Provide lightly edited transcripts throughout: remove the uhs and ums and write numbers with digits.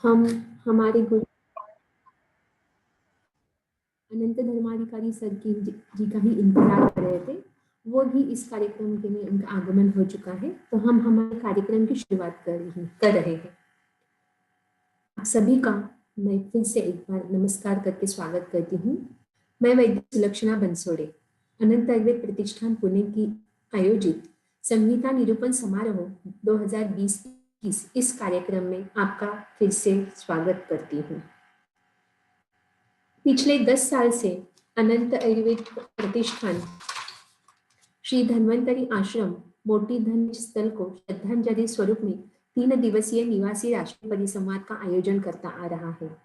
हम हमारे गुरु अनंत धर्माधिकारी सर जी का ही इंतजार कर रहे थे। वो भी इस कार्यक्रम के लिए उनका आगमन हो चुका है, तो हम हमारे कार्यक्रम की शुरुआत कर रहे हैं। आप सभी का मैं फिर से एक बार नमस्कार करके स्वागत करती हूँ। मैं वैद्य सुलक्षणा बंसोड़े, अनंत आयुर्वेद प्रतिष्ठान पुणे की आयोजित संहिता निरूपण समारोह 2020 इस कार्यक्रम में आपका फिर से स्वागत करती हूँ। पिछले 10 साल से अनंत आयुर्वेद प्रतिष्ठान श्री धन्वंतरी आश्रम मोटी धन स्थल को श्रद्धांजलि स्वरूप में 3 दिवसीय निवासी राष्ट्रीय परिसंवाद का आयोजन करता आ रहा है।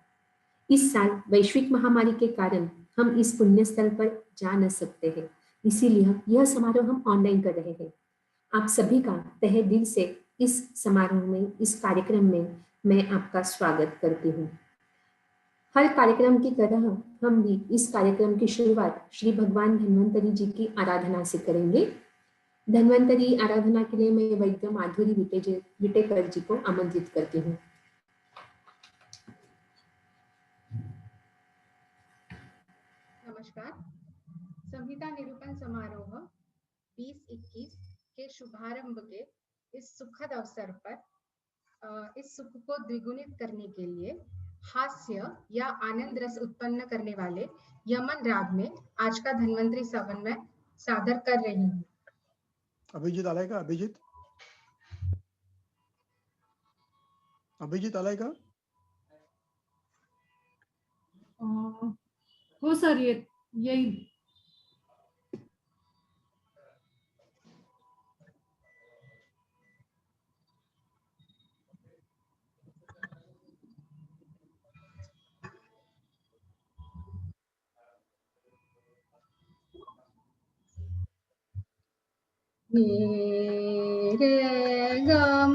इस साल वैश्विक महामारी के कारण हम इस पुण्य स्थल पर जा न सकते हैं, इसीलिए यह समारोह हम ऑनलाइन कर रहे हैं। आप सभी का तहे दिल से इस समारोह में, इस कार्यक्रम में मैं आपका स्वागत करती हूँ। हर कार्यक्रम की तरह हम भी इस कार्यक्रम की शुरुआत श्री भगवान धन्वंतरी जी की आराधना से करेंगे। धन्वंतरी आराधना के लिए मैं वैद्य माधुरी विटेकर जी को आमंत्रित करती हूँ। नमस्कार। संहिता निरूपण समारोह 2021 के शुभारंभ के इस सुखद अवसर पर इस सुख को द्विगुणित करने के लिए हास्य या आनंद रस उत्पन्न करने वाले यमन राग में आज का धन्वंतरी सवन में सादर कर रही हूँ। अभिजीत आलाय का? अभिजीत आलाय का? हो सर, यही रे गम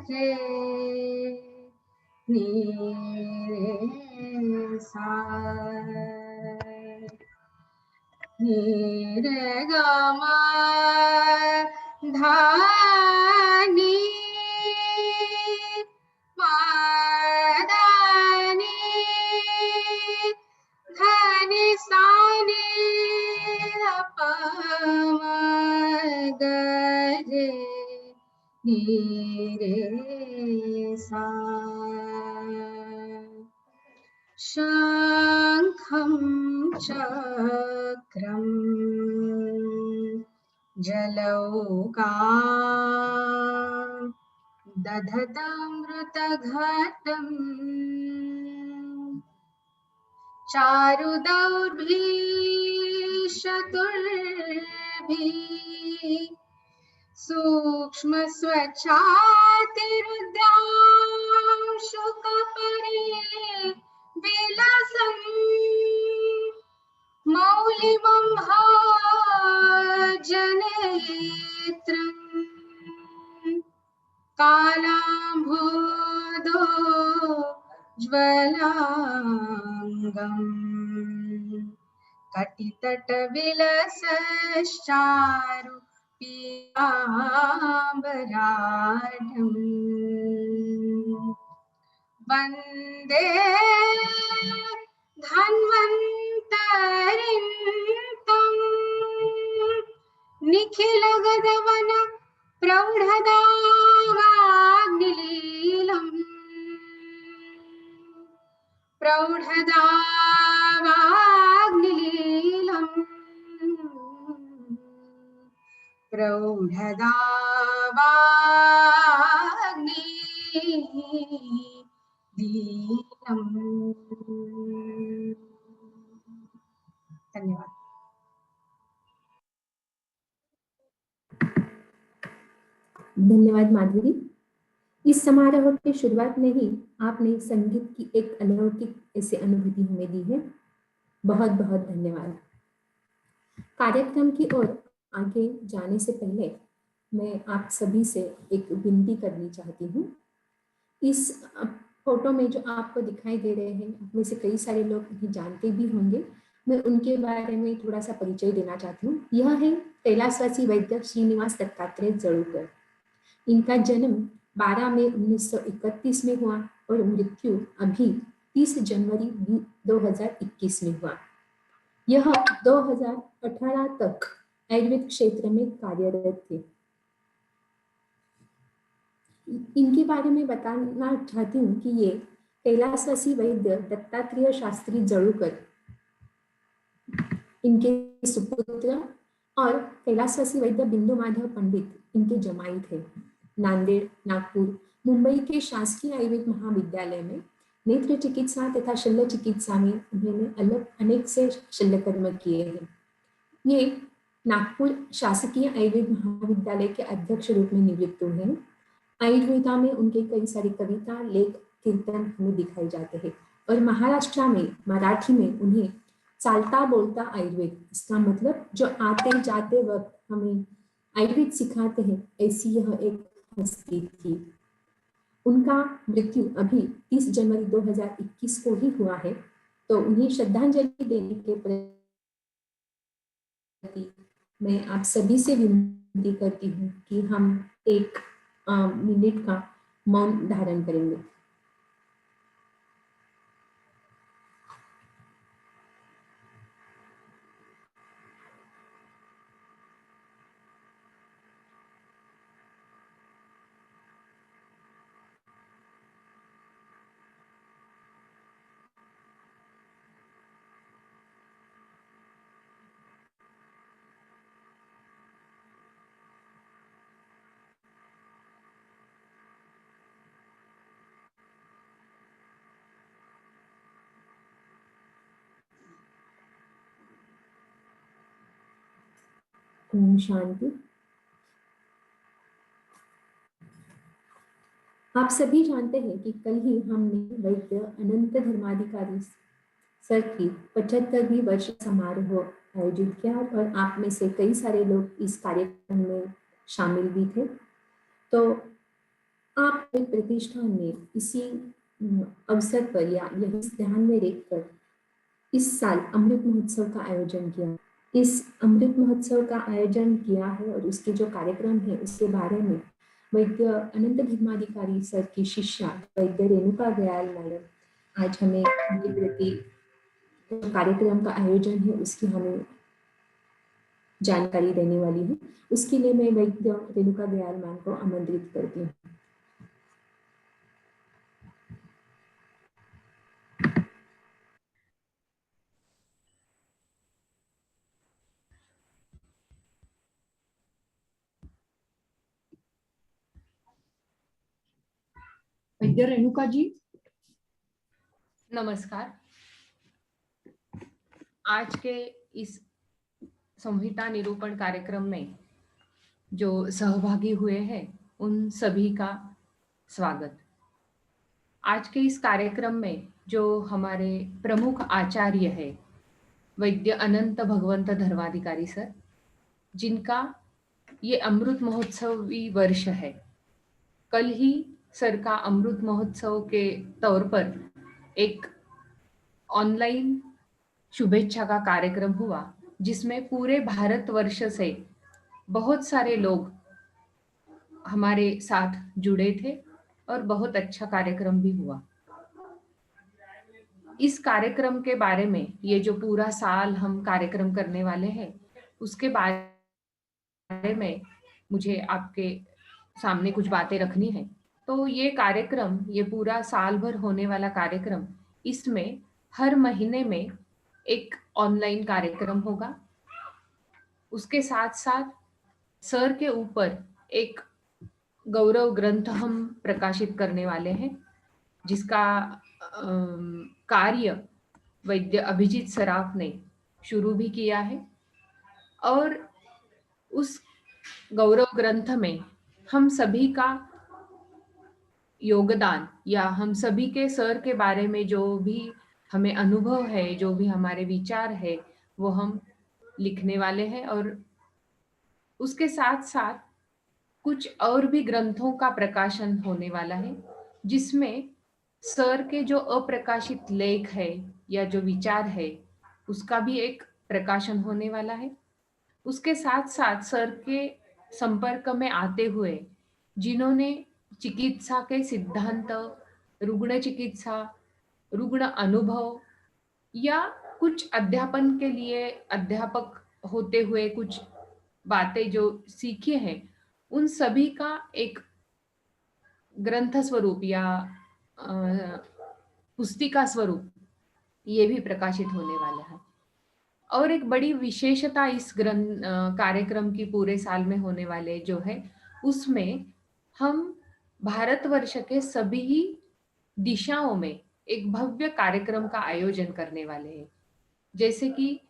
गे रे सा रे गम धानी धनि सानी गरे रे सा शंखं चक्रं जलौका दधतामृतघटम् चारुदौर्भिः सूक्ष्म स्वच्छातिरुद्रांशुकपरे विलसन् मौलिमम्भाजनेत्रम् कालाम्भोदो ज्वलाङ्गम् कटितटविलसश्चारु पीताम्बराढ्यम् वन्दे धन्वन्तरिं तं निखिलगदवन प्रौढदावाग्निलीलम् धन्यवाद। धन्यवाद माधुरी। इस समारोह की शुरुआत में ही आपने संगीत की एक अलौकिक ऐसी अनुभूति हमें दी है। बहुत बहुत धन्यवाद। कार्यक्रम की ओर आगे जाने से पहले मैं आप सभी से एक विनती करनी चाहती हूँ। इस फोटो में जो आपको दिखाई दे रहे हैं, आप में से कई सारे लोग इन्हें जानते भी होंगे। मैं उनके बारे में थोड़ा सा परिचय देना चाहती हूँ। यह है कैलाशवासी वैद्य श्रीनिवास दत्तात्रेय जड़ूकर। इनका जन्म 12 मई 1931 में हुआ और मृत्यु अभी 30 जनवरी 2021 में हुआ। यह 2018 तक आयुर्वेद क्षेत्र में कार्यरत थे। इनके बारे में बताना चाहती हूँ कि ये कैलासवासी वैद्य दत्तात्रेय शास्त्री जड़ूकर इनके सुपुत्र और कैलासवासी वैद्य बिंदु माधव पंडित इनके जमाई थे। नांदेड़, नागपुर, मुंबई के शासकीय आयुर्वेद महाविद्यालय में नेत्र चिकित्सा तथा शल्य चिकित्सा में उन्होंने अनेक से शल्यकर्म किए हैं। ये नागपुर शासकीय आयुर्वेद महाविद्यालय के अध्यक्ष रूप में नियुक्त हुए हैं। आयुर्वेदा में उनके कई सारी कविता, लेख, कीर्तन हमें दिखाई जाते हैं और महाराष्ट्र में मराठी में उन्हें चालता बोलता आयुर्वेद, इसका मतलब जो आते जाते वक्त हमें आयुर्वेद सिखाते हैं, ऐसी यह एक हस्ती थी। उनका मृत्यु अभी 30 जनवरी 2021 को ही हुआ है, तो उन्हें श्रद्धांजलि देने के प्रति मैं आप सभी से विनती करती हूँ कि हम एक मिनट का मौन धारण करेंगे। ओम शांति। आप सभी जानते हैं कि कल ही हमने वैद्य अनंत धर्माधिकारी सर की 75वीं वर्ष समारोह आयोजित किया और आप में से कई सारे लोग इस कार्यक्रम में शामिल भी थे। तो आप एक प्रतिष्ठान में इसी अवसर पर या यही ध्यान में रखकर इस साल अमृत महोत्सव का आयोजन किया। इस अमृत महोत्सव का आयोजन किया है और उसके जो कार्यक्रम है उसके बारे में वैद्य अनंत धर्माधिकारी सर की शिष्या वैद्य रेणुका गयाल मैडम आज हमें उनके प्रति कार्यक्रम का आयोजन है उसकी हमें जानकारी देने वाली है। उसके लिए मैं वैद्य रेणुका गयाल मैम को आमंत्रित करती हूँ। वैद्य रेणुका जी, नमस्कार। आज के इस संहिता निरूपण कार्यक्रम में जो सहभागी हुए हैं उन सभी का स्वागत। आज के इस कार्यक्रम में जो हमारे प्रमुख आचार्य है वैद्य अनंत भगवंत धर्माधिकारी सर, जिनका ये अमृत महोत्सवी वर्ष है। कल ही सर का अमृत महोत्सव के तौर पर एक ऑनलाइन शुभेच्छा का कार्यक्रम हुआ जिसमें पूरे भारतवर्ष से बहुत सारे लोग हमारे साथ जुड़े थे और बहुत अच्छा कार्यक्रम भी हुआ। इस कार्यक्रम के बारे में, ये जो पूरा साल हम कार्यक्रम करने वाले हैं उसके बारे में मुझे आपके सामने कुछ बातें रखनी है। तो ये कार्यक्रम, ये पूरा साल भर होने वाला कार्यक्रम, इसमें हर महीने में एक ऑनलाइन कार्यक्रम होगा। उसके साथ साथ सर के ऊपर एक गौरव ग्रंथ हम प्रकाशित करने वाले हैं जिसका कार्य वैद्य अभिजीत सराफ ने शुरू भी किया है और उस गौरव ग्रंथ में हम सभी का योगदान या हम सभी के सर के बारे में जो भी हमें अनुभव है, जो भी हमारे विचार है, वो हम लिखने वाले हैं। और उसके साथ साथ कुछ और भी ग्रंथों का प्रकाशन होने वाला है जिसमें सर के जो अप्रकाशित लेख है या जो विचार है उसका भी एक प्रकाशन होने वाला है। उसके साथ साथ सर के संपर्क में आते हुए जिन्होंने चिकित्सा के सिद्धांत, रुग्ण चिकित्सा, रुग्ण अनुभव या कुछ अध्यापन के लिए अध्यापक होते हुए कुछ बातें जो सीखी हैं, उन सभी का एक ग्रंथ स्वरूप या पुस्तिका स्वरूप ये भी प्रकाशित होने वाला है। और एक बड़ी विशेषता इस कार्यक्रम की पूरे साल में होने वाले जो है, उसमें हम भारतवर्ष के सभी दिशाओं में एक भव्य कार्यक्रम का आयोजन करने वाले हैं। जैसे कि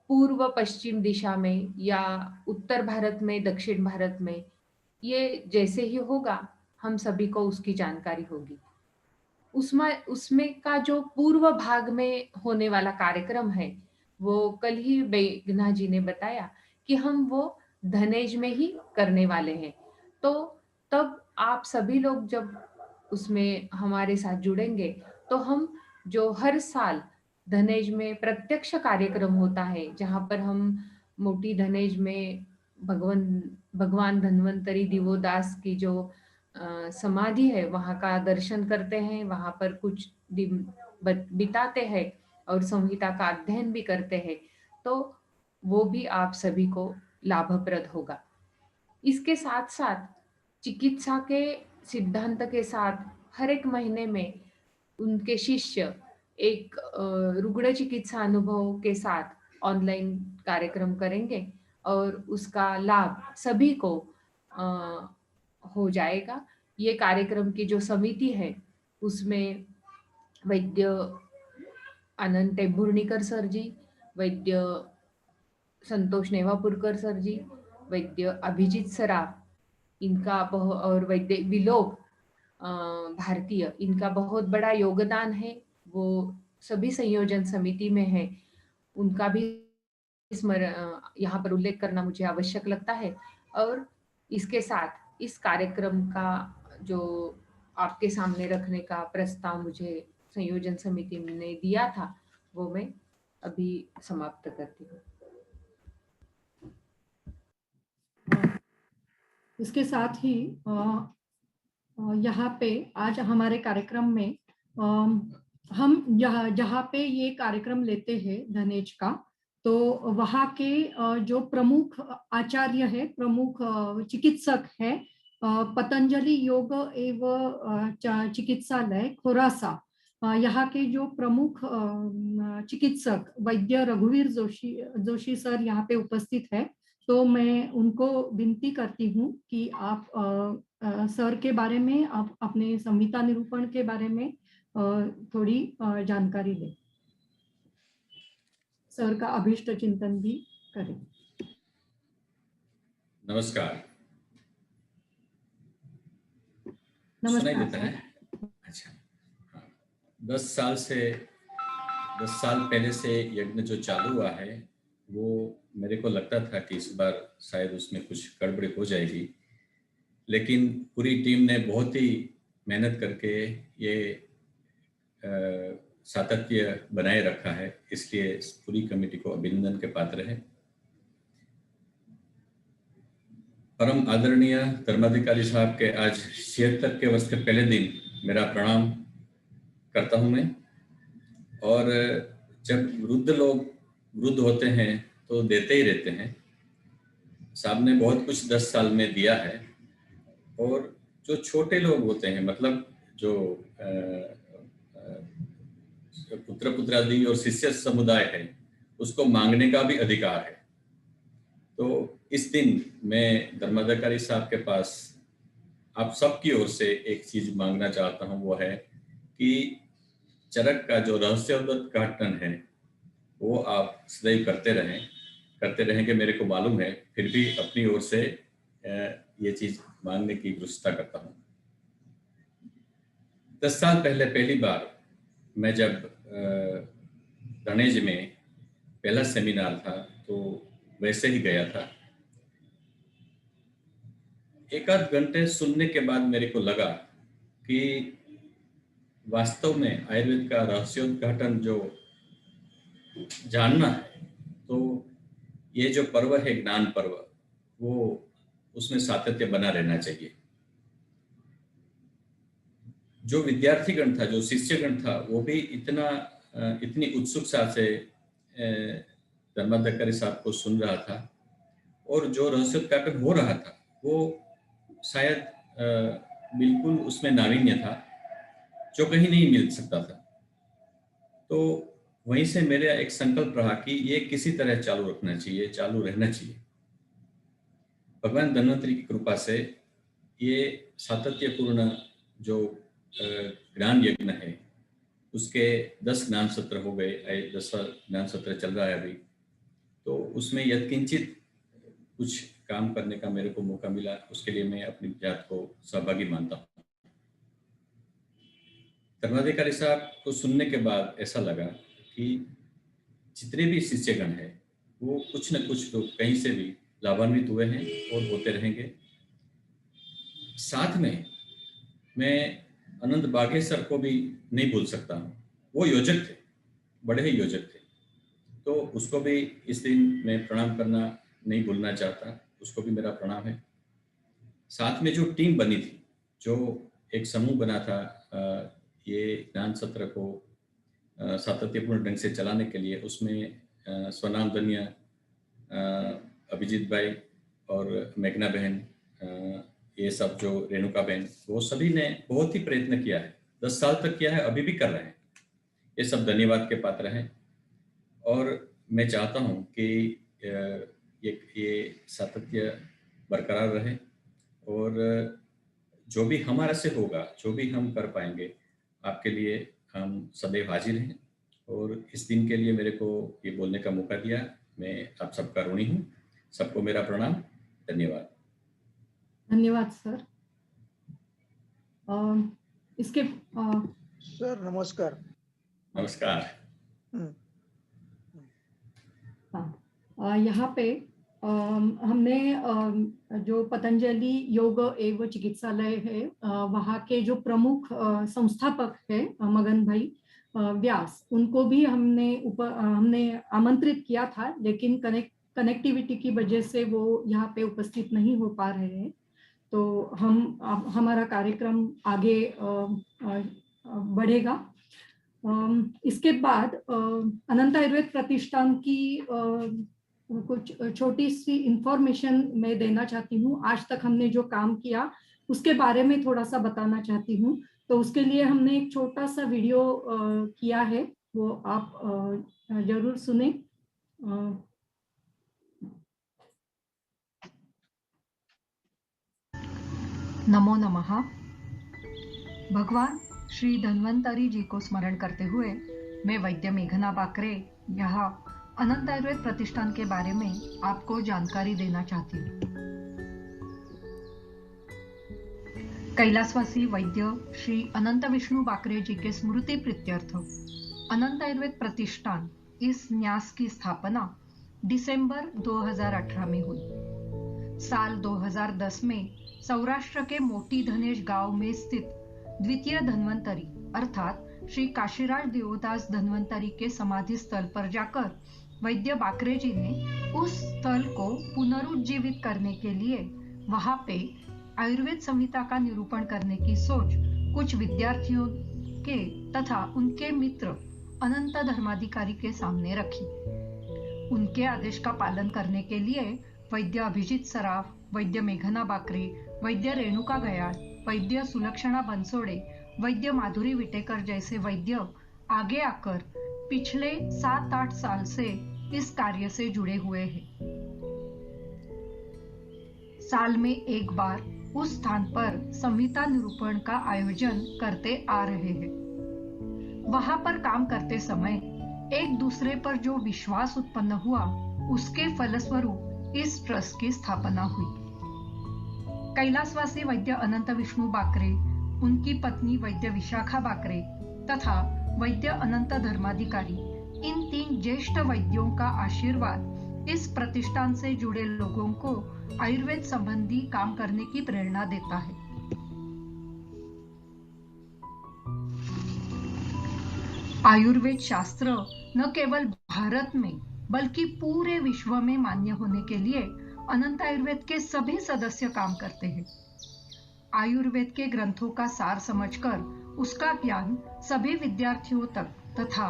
पूर्व पश्चिम दिशा में या उत्तर भारत में, दक्षिण भारत में, ये जैसे ही होगा हम सभी को उसकी जानकारी होगी। उसमें का जो पूर्व भाग में होने वाला कार्यक्रम है, वो कल ही बेगना जी ने बताया कि हम वो धनेज में ही करने वाले हैं। तो तब आप सभी लोग जब उसमें हमारे साथ जुड़ेंगे तो हम जो हर साल धनेज में प्रत्यक्ष कार्यक्रम होता है, जहाँ पर हम मोटी धनेज में भगवान धन्वंतरी दिवोदास की जो समाधि है वहाँ का दर्शन करते हैं, वहाँ पर कुछ दिन बिताते हैं और संहिता का अध्ययन भी करते हैं, तो वो भी आप सभी को लाभप्रद होगा। इसके साथ साथ चिकित्सा के सिद्धांत के साथ हर एक महीने में उनके शिष्य एक रुग्ण चिकित्सा अनुभव के साथ ऑनलाइन कार्यक्रम करेंगे और उसका लाभ सभी को हो जाएगा। ये कार्यक्रम की जो समिति है उसमें वैद्य अनंत टेंभुर्णीकर सर जी, वैद्य संतोष नेवापुरकर सर जी, वैद्य अभिजीत सराफ, इनका और वैद्य विलोक भारतीय, इनका बहुत बड़ा योगदान है। वो सभी संयोजन समिति में है, उनका भी यहाँ पर उल्लेख करना मुझे आवश्यक लगता है। और इसके साथ इस कार्यक्रम का जो आपके सामने रखने का प्रस्ताव मुझे संयोजन समिति ने दिया था, वो मैं अभी समाप्त करती हूँ। इसके साथ ही यहाँ पे आज हमारे कार्यक्रम में हम जहाँ पे ये कार्यक्रम लेते हैं धनेज का, तो वहाँ के जो प्रमुख आचार्य है, प्रमुख चिकित्सक है पतंजलि योग एवं चिकित्सालय खोरासा, यहाँ के जो प्रमुख चिकित्सक वैद्य रघुवीर जोशी सर यहाँ पे उपस्थित है। तो मैं उनको विनती करती हूँ कि आप सर के बारे में, आप अपने संहिता निरूपण के बारे में थोड़ी जानकारी दें, सर का अभिष्ट चिंतन भी करें। नमस्कार। नमस्कार। सुनाई देता है? अच्छा, 10 साल पहले से यज्ञ जो चालू हुआ है, वो मेरे को लगता था कि इस बार शायद उसमें कुछ गड़बड़ी हो जाएगी, लेकिन पूरी टीम ने बहुत ही मेहनत करके ये सातत्य बनाए रखा है, इसलिए पूरी कमेटी को अभिनंदन के पात्र है। परम आदरणीय धर्माधिकारी साहब के आज 76 के वर्ष के पहले दिन मेरा प्रणाम करता हूं मैं। और जब वृद्ध लोग वृद्ध होते हैं तो देते ही रहते हैं। साहब ने बहुत कुछ 10 साल में दिया है, और जो छोटे लोग होते हैं, मतलब जो पुत्र पुत्रादि और शिष्य समुदाय है, उसको मांगने का भी अधिकार है। तो इस दिन मैं धर्माधिकारी साहब के पास आप सबकी ओर से एक चीज मांगना चाहता हूं, वो है कि चरक का जो रहस्योद्घाटन है वो आप सदैव करते रहेंगे, मेरे को मालूम है। फिर भी अपनी ओर से ये चीज मांगने की दुरुस्ता करता हूँ। 10 साल पहले पहली बार मैं जब धनेज में पहला सेमिनार था तो वैसे ही गया था। एक आध घंटे सुनने के बाद मेरे को लगा कि वास्तव में आयुर्वेद का रहस्योद्घाटन जो जानना है, तो ये जो पर्व है ज्ञान पर्व, वो उसमें सातत्य बना रहना चाहिए। जो विद्यार्थीगण था, जो शिष्यगण था, वो भी इतनी उत्सुकता से धर्माधिकारी साहब को सुन रहा था, और जो रहस्योद्घाटन हो रहा था वो शायद बिल्कुल उसमें नावीन्य था जो कहीं नहीं मिल सकता था। तो वहीं से मेरा एक संकल्प रहा कि ये किसी तरह चालू रखना चाहिए, चालू रहना चाहिए। भगवान धन्वंतरी की कृपा से ये सातत्यपूर्ण जो ज्ञान यज्ञ है उसके 10 ज्ञान सत्र हो गए, 10वां ज्ञान सत्र चल रहा है अभी। तो उसमें यत्किंचित कुछ काम करने का मेरे को मौका मिला, उसके लिए मैं अपनी जात को सहभागी मानता हूँ। धर्माधिकारी साहब को सुनने के बाद ऐसा लगा कि जितने भी शिष्यगण हैं वो कुछ न कुछ तो कहीं से भी लाभान्वित हुए हैं और होते रहेंगे। साथ में मैं अनंत बाघेश्वर को भी नहीं भूल सकता हूँ। वो योजक थे, बड़े ही योजक थे, तो उसको भी इस दिन मैं प्रणाम करना नहीं भूलना चाहता। उसको भी मेरा प्रणाम है। साथ में जो टीम बनी थी, जो एक समूह बना था ये ज्ञान सत्र को सातत्यपूर्ण ढंग से चलाने के लिए, उसमें स्वनामधन्य अभिजीत भाई और मेघना बहन, ये सब जो रेणुका बहन, वो सभी ने बहुत ही प्रयत्न किया है, 10 साल तक किया है, अभी भी कर रहे हैं। ये सब धन्यवाद के पात्र हैं। और मैं चाहता हूँ कि ये सातत्य बरकरार रहे, और जो भी हमारा से होगा, जो भी हम कर पाएंगे, आपके लिए हम सदैव हाजिर हैं। और इस दिन के लिए मेरे को ये बोलने का मौका दिया, मैं आप सबका ऋणी हूँ। सबको मेरा प्रणाम, धन्यवाद। धन्यवाद सर। इसके सर नमस्कार। नमस्कार। यहाँ पे हमने जो पतंजलि योग एवं चिकित्सालय है वहाँ के जो प्रमुख संस्थापक है मगन भाई व्यास, उनको भी हमने आमंत्रित किया था, लेकिन कनेक्टिविटी की वजह से वो यहाँ पे उपस्थित नहीं हो पा रहे हैं। तो हमारा कार्यक्रम आगे बढ़ेगा। इसके बाद अनंत आयुर्वेद प्रतिष्ठान की कुछ छोटी सी इंफॉर्मेशन मैं देना चाहती हूँ। आज तक हमने जो काम किया उसके बारे में थोड़ा सा बताना चाहती हूँ। तो उसके लिए हमने एक छोटा सा वीडियो किया है, वो आप जरूर सुने। नमो नमः। भगवान श्री धन्वंतरी जी को स्मरण करते हुए मैं वैद्य मेघना बाकरे यहाँ अनंत आयुर्वेद प्रतिष्ठान के बारे में आपको जानकारी देना चाहती हूँ। कैलाशवासी वैद्य श्री अनंत विष्णु बाकरे जी के स्मृति प्रीत्यर्थ अनंत आयुर्वेद प्रतिष्ठान इस न्यास की स्थापना दिसंबर 2018 में हुई। साल 2010 में सौराष्ट्र के मोटी धनेश गांव में स्थित द्वितीय धन्वंतरी अर्थात श्री काशीराज देवदास धन्वंतरी के समाधि स्थल पर जाकर वैद्य बाकरे जी ने उस स्थल को पुनरुज्जीवित करने के लिए वहां पे आयुर्वेद संहिता का निरूपण करने की सोच कुछ विद्यार्थियों के तथा उनके मित्र अनंत धर्माधिकारी के सामने रखी। उनके आदेश का पालन करने के लिए वैद्य अभिजीत सराफ, वैद्य मेघना बाकरे, वैद्य रेणुका गयाळ, वैद्य सुलक्षणा बनसोड़े, वैद्य माधुरी विटेकर जैसे वैद्य आगे आकर पिछले 7-8 साल से इस कार्य से जुड़े हुए हैं। साल में एक बार उस स्थान पर संहिता निरूपण का आयोजन करते आ रहे हैं। वहां पर काम करते समय एक दूसरे पर जो विश्वास उत्पन्न हुआ, उसके फलस्वरूप इस ट्रस्ट की स्थापना हुई। कैलाशवासी वैद्य अनंत विष्णु बाकरे, उनकी पत्नी वैद्य विशाखा बाकरे तथा वैद्य अनंत धर्माधिकारी, इन 3 ज्येष्ठ वैद्यों का आशीर्वाद इस प्रतिष्ठान से जुड़े लोगों को आयुर्वेद संबंधी काम करने की प्रेरणा देता है। आयुर्वेद शास्त्र न केवल भारत में बल्कि पूरे विश्व में मान्य होने के लिए अनंत आयुर्वेद के सभी सदस्य काम करते हैं। आयुर्वेद के ग्रंथों का सार समझकर उसका ज्ञान सभी विद्यार्थियों तक तथा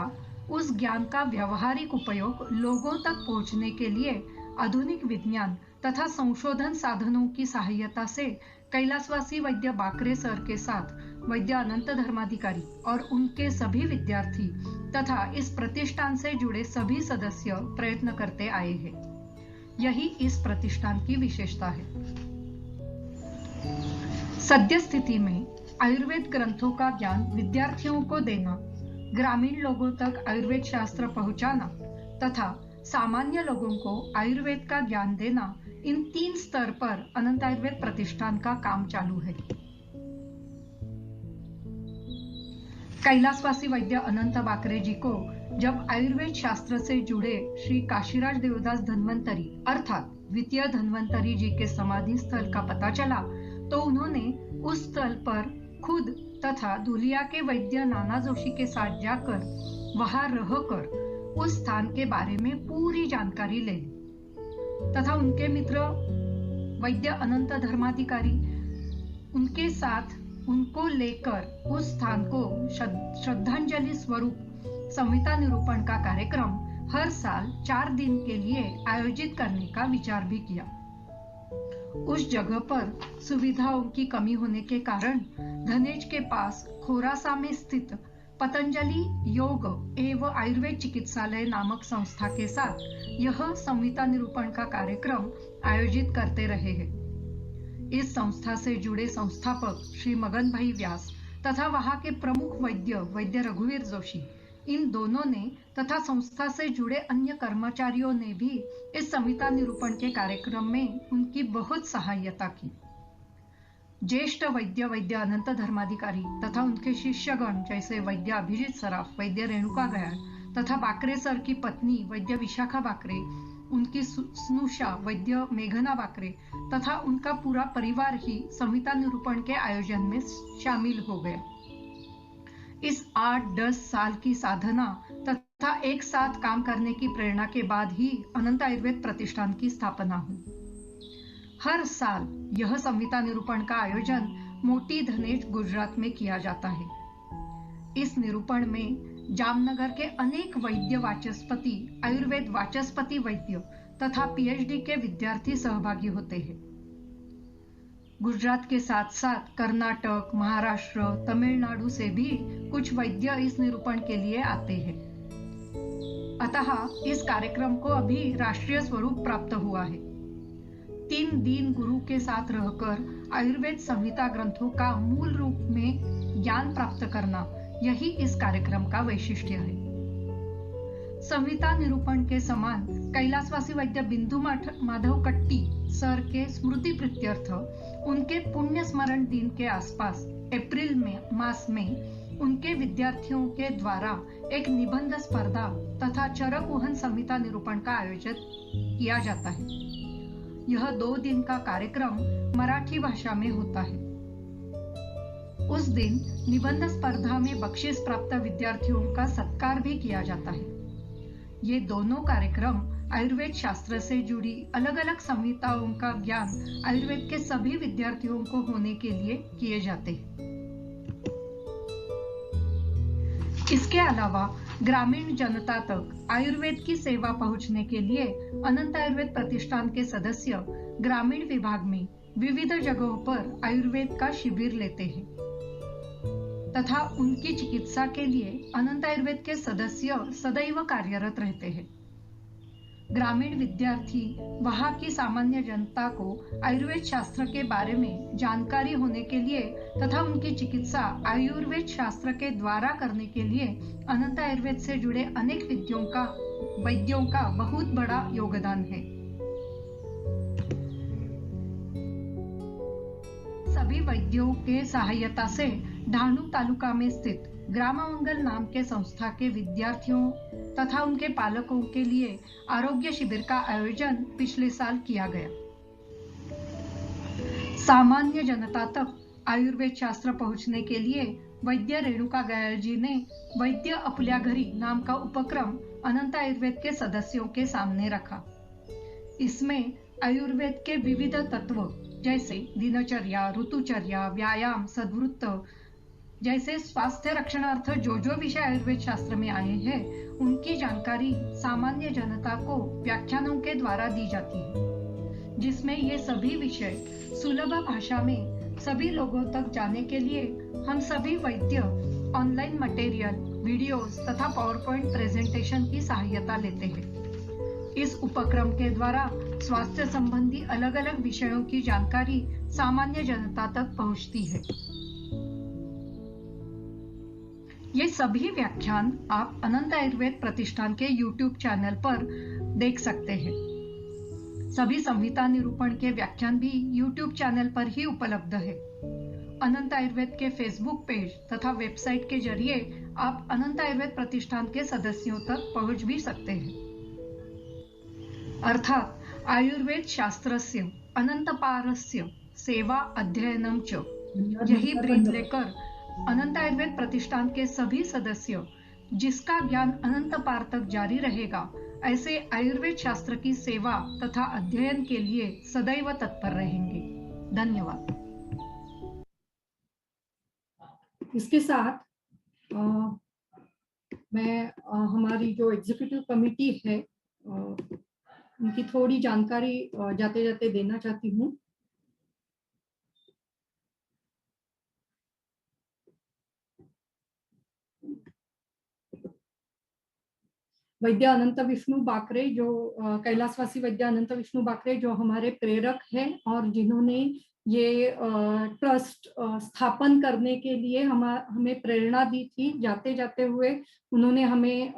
उस ज्ञान का व्यावहारिक उपयोग लोगों तक पहुंचने के लिए आधुनिक विज्ञान तथा संशोधन साधनों की सहायता से कैलाशवासी वैद्य बाकरे सर के साथ वैद्य अनंत धर्माधिकारी और उनके सभी विद्यार्थी तथा इस प्रतिष्ठान से जुड़े सभी सदस्य प्रयत्न करते आए हैं। यही इस प्रतिष्ठान की विशेषता है। सद्य स्थिति में आयुर्वेद ग्रंथों का ज्ञान विद्यार्थियों को देना, ग्रामीण लोगों तक आयुर्वेद शास्त्र पहुंचाना तथा सामान्य लोगों को आयुर्वेद का ज्ञान देना, इन 3 स्तर पर अनंत आयुर्वेद प्रतिष्ठान का काम चालू है। कैलाशवासी वैद्य अनंत बाकरे जी को जब आयुर्वेद शास्त्र से जुड़े श्री काशीराज देवदास धन्वंतरी अर्थात द्वितीय धन्वंतरी जी के समाधि स्थल का पता चला तो उन्होंने उस स्थल पर खुद तथा धुलिया के वैद्य नाना जोशी के साथ जाकर वहां रहकर उस स्थान के बारे में पूरी जानकारी ले ली तथा उनके मित्र वैद्य अनंत धर्माधिकारी उनके साथ उनको लेकर उस स्थान को श्रद्धांजलि स्वरूप संहिता निरूपण का कार्यक्रम हर साल 4 दिन के लिए आयोजित करने का विचार भी किया। उस जगह पर सुविधाओं की कमी होने के कारण धनेज के पास खोरासा में स्थित पतंजलि योग एवं आयुर्वेद चिकित्सालय नामक संस्था के साथ यह संहिता निरूपण का कार्यक्रम आयोजित करते रहे हैं। इस संस्था से जुड़े संस्थापक श्री मगन भाई व्यास तथा वहां के प्रमुख वैद्य रघुवीर जोशी, इन दोनों ने तथा संस्था से जुड़े अन्य कर्मचारियों ने भी इस संहिता निरूपण के कार्यक्रम में उनकी बहुत सहायता की। ज्येष्ठ वैद्य अनंत धर्माधिकारी तथा उनके शिष्यगण जैसे वैद्य अभिजीत सराफ, वैद्य रेणुका गयाल तथा बाकरे सर की पत्नी वैद्य विशाखा बाकरे, उनकी स्नुषा वैद्य मेघना बाकरे तथा उनका पूरा परिवार ही संहिता निरूपण के आयोजन में शामिल हो गया। इस 8-10 साल की साधना तथा एक साथ काम करने की प्रेरणा के बाद ही अनंत आयुर्वेद प्रतिष्ठान की स्थापना हुई। हर साल यह संहिता निरूपण का आयोजन मोटी धनेज गुजरात में किया जाता है। इस निरूपण में जामनगर के अनेक वैद्य वाचस्पति, आयुर्वेद वाचस्पति वैद्य तथा पीएचडी के विद्यार्थी सहभागी होते हैं। गुजरात के साथ साथ कर्नाटक, महाराष्ट्र, तमिलनाडु से भी कुछ वैद्य इस निरूपण के लिए आते हैं। अतः इस कार्यक्रम को अभी राष्ट्रीय स्वरूप प्राप्त हुआ है। 3 दिन गुरु के साथ रहकर आयुर्वेद संहिता ग्रंथों का मूल रूप में ज्ञान प्राप्त करना, यही इस कार्यक्रम का वैशिष्ट्य है। संहिता निरूपण के समान कैलाशवासी वैद्य बिंदु माधव कट्टी सर के स्मृति प्रीत्यर्थ उनके पुण्य स्मरण दिन के आसपास अप्रैल मास में उनके विद्यार्थियों के द्वारा एक निबंध स्पर्धा तथा चरकुहन संहिता निरूपण का आयोजन किया जाता है। यह 2 दिन का कार्यक्रम मराठी भाषा में होता है। उस दिन निबंध स्पर्धा में बख्शीश प्राप्त विद्यार्थियों का सत्कार भी किया जाता है। ये दोनों कार्यक्रम आयुर्वेद शास्त्र से जुड़ी अलग अलग संहिताओं का ज्ञान आयुर्वेद के सभी विद्यार्थियों को होने के लिए किए जाते हैं। इसके अलावा ग्रामीण जनता तक आयुर्वेद की सेवा पहुंचने के लिए अनंत आयुर्वेद प्रतिष्ठान के सदस्य ग्रामीण विभाग में विविध जगहों पर आयुर्वेद का शिविर लेते हैं तथा उनकी चिकित्सा के लिए अनंत आयुर्वेद के सदस्य सदैव कार्यरत रहते हैं। ग्रामीण विद्यार्थी वहां की सामान्य जनता को आयुर्वेद शास्त्र के बारे में जानकारी होने के लिए तथा उनकी चिकित्सा आयुर्वेद शास्त्र के द्वारा करने के लिए अनंत आयुर्वेद से जुड़े अनेक वैद्यों का बहुत बड़ा योगदान है। सभी वैद्यों के सहायता से ढाणू तालुका में स्थित ग्राम मंगल नाम के संस्था के विद्यार्थियों तथा उनके पालकों के लिए आरोग्य शिविर का आयोजन पिछले साल किया गया। सामान्य जनता तक आयुर्वेद शास्त्र पहुंचने के लिए वैद्य रेणुका गयाल जी ने वैद्य अपल्या घरी नाम का उपक्रम अनंत आयुर्वेद के सदस्यों के सामने रखा। इसमें आयुर्वेद के विविध तत्व जैसे दिनचर्या, ऋतुचर्या, व्यायाम, सद्वृत्त, जैसे स्वास्थ्य रक्षणार्थ जो विषय आयुर्वेद शास्त्र में आए हैं उनकी जानकारी सामान्य जनता को व्याख्यानों के द्वारा दी जाती है, जिसमें ये सभी विषय सुलभ भाषा में सभी लोगों तक जाने के लिए हम सभी वैद्य ऑनलाइन मटेरियल, वीडियोस तथा पावर पॉइंट प्रेजेंटेशन की सहायता लेते हैं। इस उपक्रम के द्वारा स्वास्थ्य संबंधी अलग अलग विषयों की जानकारी सामान्य जनता तक पहुंचती है। ये सभी व्याख्यान आप अनंत आयुर्वेद प्रतिष्ठान के YouTube चैनल पर देख सकते हैं। सभी संहिता निरूपण के व्याख्यान भी YouTube चैनल पर ही उपलब्ध है। अनंत आयुर्वेद के फेसबुक पेज तथा वेबसाइट के जरिए आप अनंत आयुर्वेद प्रतिष्ठान के सदस्यों तक पहुंच भी सकते हैं। अर्थात आयुर्वेद शास्त्रस्य अनंतपारस्य सेवा अध्ययनम च, यही ब्रीद लेकर अनंत आयुर्वेद प्रतिष्ठान के सभी सदस्य जिसका ज्ञान अनंत पार तक जारी रहेगा, ऐसे आयुर्वेद शास्त्र की सेवा तथा अध्ययन के लिए सदैव तत्पर रहेंगे। धन्यवाद। इसके साथ मैं हमारी जो एग्जीक्यूटिव कमेटी है उनकी थोड़ी जानकारी जाते जाते देना चाहती हूँ। वैद्य अनंत विष्णु बाकरे, जो कैलाशवासी वैद्य अनंत विष्णु बाकरे जो हमारे प्रेरक हैं और जिन्होंने ये ट्रस्ट स्थापन करने के लिए हमें प्रेरणा दी थी। जाते जाते हुए उन्होंने हमें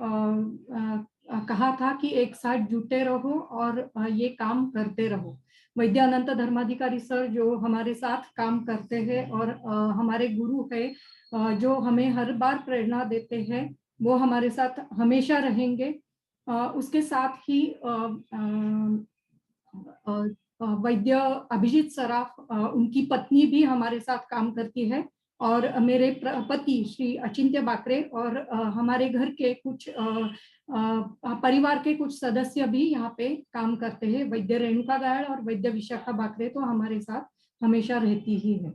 कहा था कि एक साथ जुटे रहो और ये काम करते रहो। वैद्य अनंत धर्माधिकारी सर जो हमारे साथ काम करते हैं और हमारे गुरु है, जो हमें हर बार प्रेरणा देते हैं, वो हमारे साथ हमेशा रहेंगे। उसके साथ ही वैद्य अभिजीत सराफ, उनकी पत्नी भी हमारे साथ काम करती है, और मेरे पति श्री अचिंत्य बाकरे और हमारे घर के कुछ परिवार के कुछ सदस्य भी यहाँ पे काम करते हैं। वैद्य रेणुका गायड़ और वैद्य विशाखा बाकरे तो हमारे साथ हमेशा रहती ही है।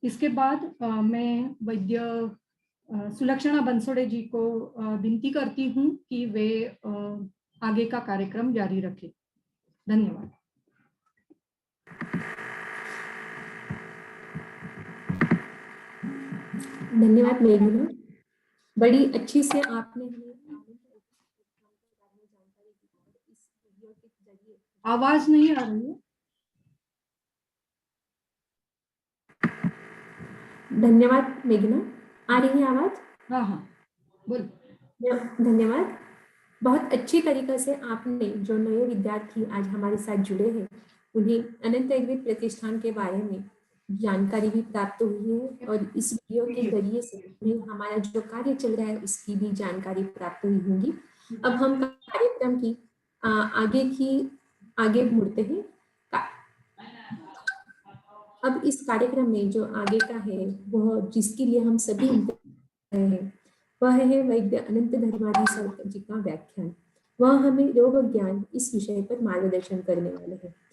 इसके बाद मैं वैद्य सुलक्षणा बंसोड़े जी को विनती करती हूँ कि वे आगे का कार्यक्रम जारी रखें। धन्यवाद। धन्यवाद मेघना, बड़ी अच्छी से आपने आवाज नहीं आ रही है। धन्यवाद मेघना, आ रही है आवाज? हाँ बोल। धन्यवाद। बहुत अच्छी तरीके से आपने जो नए विद्यार्थी आज हमारे साथ जुड़े हैं उन्हें अनंत आयुर्वेद प्रतिष्ठान के बारे में जानकारी भी प्राप्त हुई है और इस वीडियो के जरिए से उन्हें हमारा जो कार्य चल रहा है उसकी भी जानकारी प्राप्त हुई होगी। अब हम कार्यक्रम की आगे मुड़ते हैं। अब इस कार्यक्रम में जो आगे का है वह जिसके लिए हम सभी हैं वह है वैद्य अनंत धर्माधिकारी जी का व्याख्यान। वह हमें रोग ज्ञान इस विषय पर मार्गदर्शन करने वाले हैं।